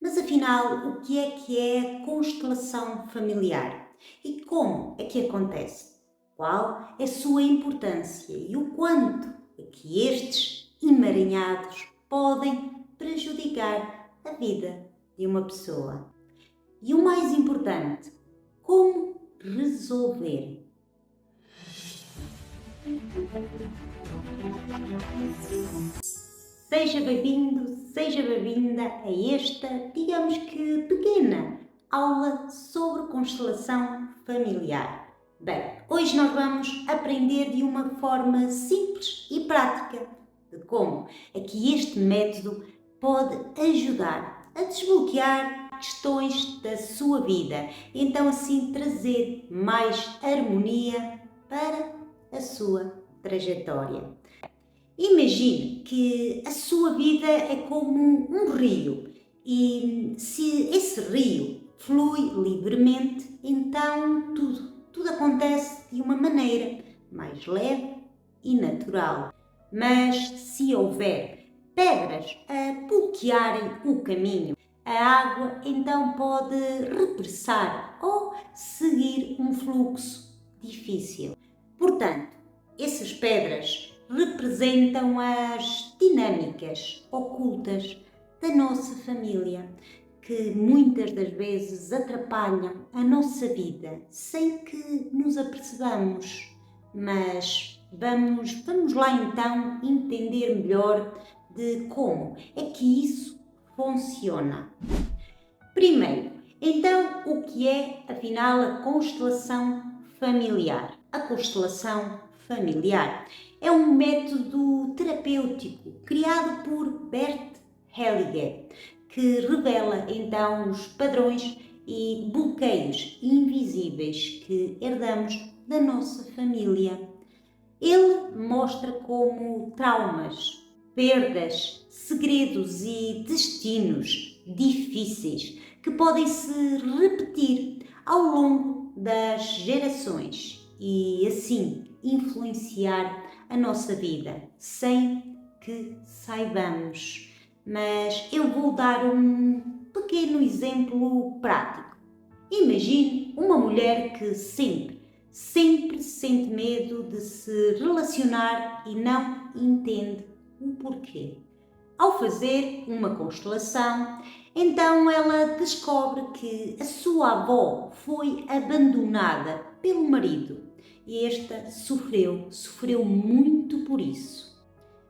Mas afinal, o que é constelação familiar? E como é que acontece? Qual é a sua importância e o quanto é que estes emaranhados podem prejudicar a vida de uma pessoa? E o mais importante, como resolver? Seja bem-vindo, seja bem-vinda a esta, digamos que pequena aula sobre constelação familiar. Bem, hoje nós vamos aprender de uma forma simples e prática de como é que este método pode ajudar a desbloquear questões da sua vida e então assim trazer mais harmonia para a sua trajetória. Imagine que a sua vida é como um rio e se esse rio flui livremente, então tudo acontece de uma maneira mais leve e natural. Mas se houver pedras a bloquearem o caminho, a água então pode repressar ou seguir um fluxo difícil. Portanto, essas pedras representam as dinâmicas ocultas da nossa família, que muitas das vezes atrapalham a nossa vida sem que nos apercebamos. Mas vamos lá então entender melhor de como é que isso funciona. Primeiro, então, o que é, afinal, a constelação familiar? A constelação familiar é um método terapêutico criado por Bert Hellinger, que revela, então, os padrões e bloqueios invisíveis que herdamos da nossa família. Ele mostra como traumas, perdas, segredos e destinos difíceis que podem se repetir ao longo das gerações e assim influenciar a nossa vida sem que saibamos. Mas eu vou dar um pequeno exemplo prático. Imagine uma mulher que sempre sente medo de se relacionar e não entende o porquê. Ao fazer uma constelação, então ela descobre que a sua avó foi abandonada pelo marido e esta sofreu muito por isso.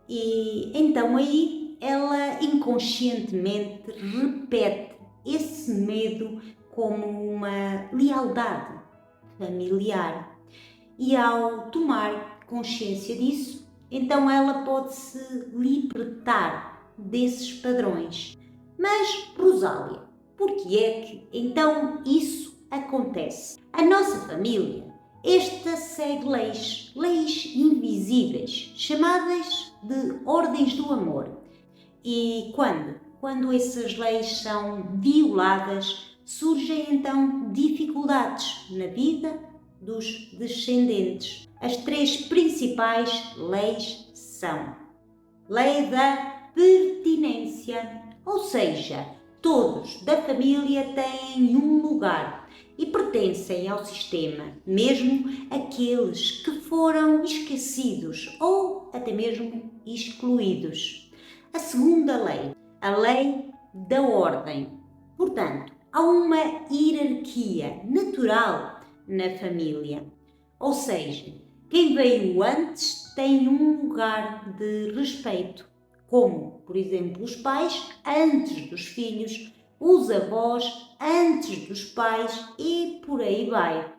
E então aí ela inconscientemente repete esse medo como uma lealdade familiar. E ao tomar consciência disso, então ela pode se libertar desses padrões. Mas, Rosália, por que é que então isso acontece? A nossa família, esta segue leis invisíveis, chamadas de ordens do amor. E quando essas leis são violadas, surgem então dificuldades na vida dos descendentes. As três principais leis são: lei da pertinência, ou seja, todos da família têm um lugar e pertencem ao sistema, mesmo aqueles que foram esquecidos ou até mesmo excluídos. A segunda lei, a lei da ordem. Portanto, há uma hierarquia natural na família, ou seja, quem veio antes tem um lugar de respeito, como, por exemplo, os pais antes dos filhos, os avós antes dos pais e por aí vai.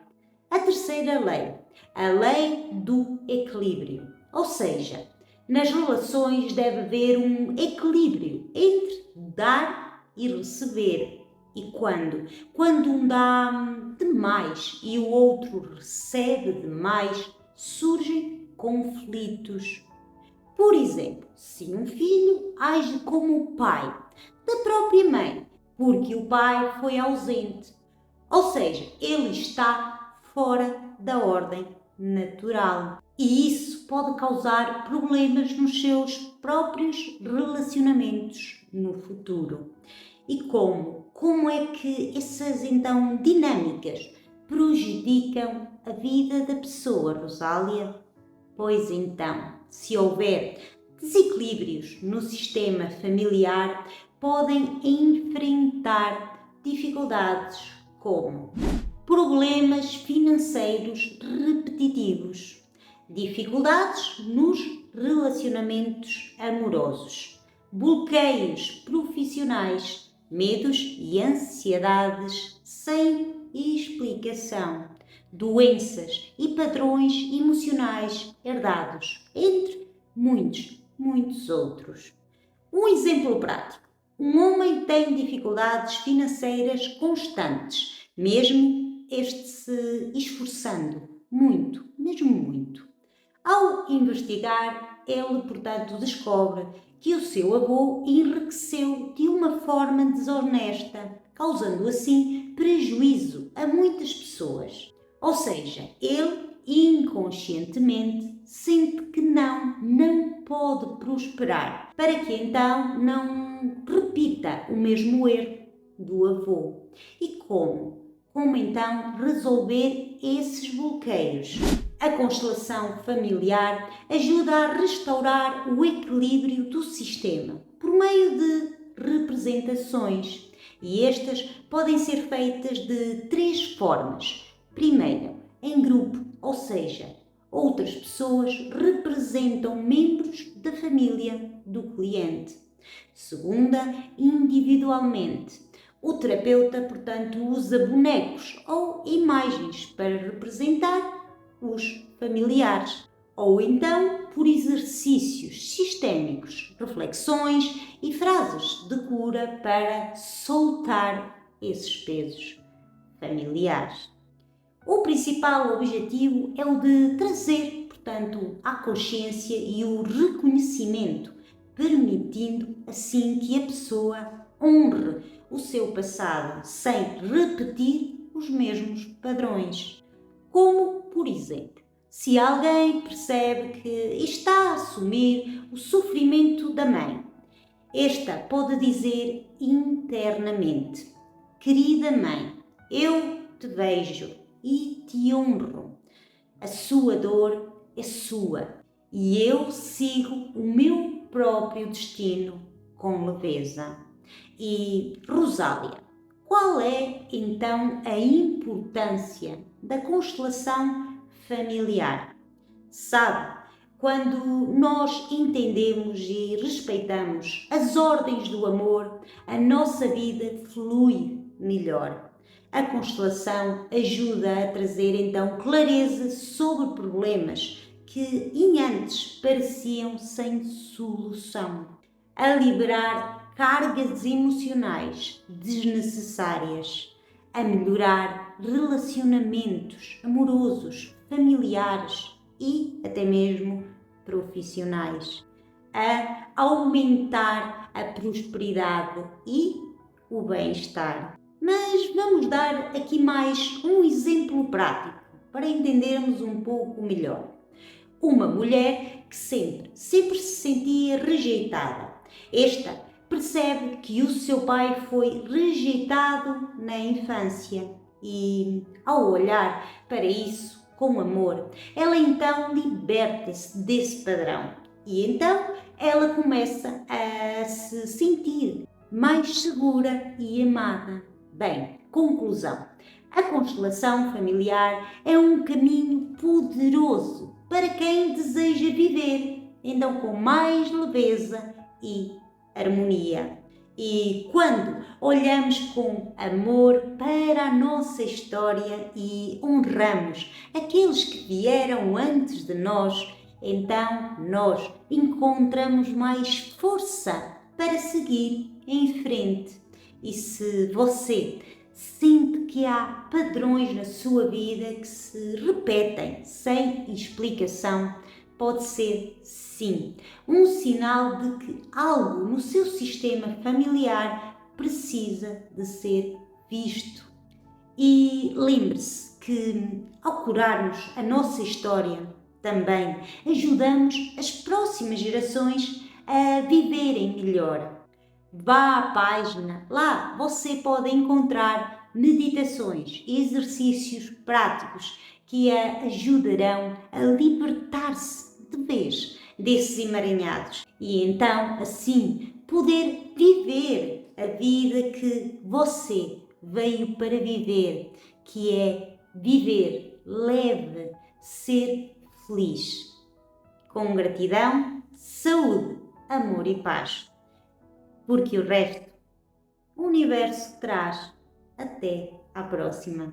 A terceira lei, a lei do equilíbrio, ou seja, nas relações deve haver um equilíbrio entre dar e receber. E quando um dá demais e o outro recebe demais, surgem conflitos. Por exemplo, se um filho age como o pai da própria mãe, porque o pai foi ausente, ou seja, ele está fora da ordem natural. E isso pode causar problemas nos seus próprios relacionamentos no futuro. E como? Como é que essas então dinâmicas prejudicam a vida da pessoa, Rosália? Pois então, se houver desequilíbrios no sistema familiar, podem enfrentar dificuldades como problemas financeiros repetitivos, dificuldades nos relacionamentos amorosos, bloqueios profissionais, medos e ansiedades sem explicação, doenças e padrões emocionais herdados, entre muitos outros. Um exemplo prático. Um homem tem dificuldades financeiras constantes, mesmo este se esforçando muito, mesmo muito. Ao investigar, ele, portanto, descobre que o seu avô enriqueceu de uma forma desonesta, causando assim prejuízo a muitas pessoas. Ou seja, ele inconscientemente sente que não pode prosperar, para que então não repita o mesmo erro do avô. E como? Como então resolver esses bloqueios? A constelação familiar ajuda a restaurar o equilíbrio do sistema por meio de representações, e estas podem ser feitas de 3 formas. Primeira, em grupo, ou seja, outras pessoas representam membros da família do cliente. Segunda, individualmente. O terapeuta, portanto, usa bonecos ou imagens para representar os familiares, ou então por exercícios sistémicos, reflexões e frases de cura para soltar esses pesos familiares. O principal objetivo é o de trazer, portanto, a consciência e o reconhecimento, permitindo assim que a pessoa honre o seu passado sem repetir os mesmos padrões. Como, por exemplo, se alguém percebe que está a assumir o sofrimento da mãe, esta pode dizer internamente: querida mãe, eu te vejo e te honro. A sua dor é sua e eu sigo o meu próprio destino com leveza. E, Rosália, qual é então a importância da constelação familiar? Sabe, quando nós entendemos e respeitamos as ordens do amor, a nossa vida flui melhor. A constelação ajuda a trazer então clareza sobre problemas que antes pareciam sem solução, a liberar cargas emocionais desnecessárias, a melhorar relacionamentos amorosos, familiares e até mesmo profissionais, a aumentar a prosperidade e o bem-estar. Mas vamos dar aqui mais um exemplo prático para entendermos um pouco melhor. Uma mulher que sempre se sentia rejeitada. Esta percebe que o seu pai foi rejeitado na infância e, ao olhar para isso com amor, ela então liberta-se desse padrão e então ela começa a se sentir mais segura e amada. Bem, conclusão. A constelação familiar é um caminho poderoso para quem deseja viver, então com mais leveza e harmonia. E quando olhamos com amor para a nossa história e honramos aqueles que vieram antes de nós, então nós encontramos mais força para seguir em frente. E se você sente que há padrões na sua vida que se repetem sem explicação, pode ser, sim, um sinal de que algo no seu sistema familiar precisa de ser visto. E lembre-se que, ao curarmos a nossa história, também ajudamos as próximas gerações a viverem melhor. vá à página, lá você pode encontrar meditações e exercícios práticos que a ajudarão a libertar-se de vez desses emaranhados e então, assim, poder viver a vida que você veio para viver, que é viver leve, ser feliz. Com gratidão, saúde, amor e paz. Porque o resto, o universo traz. Até à próxima.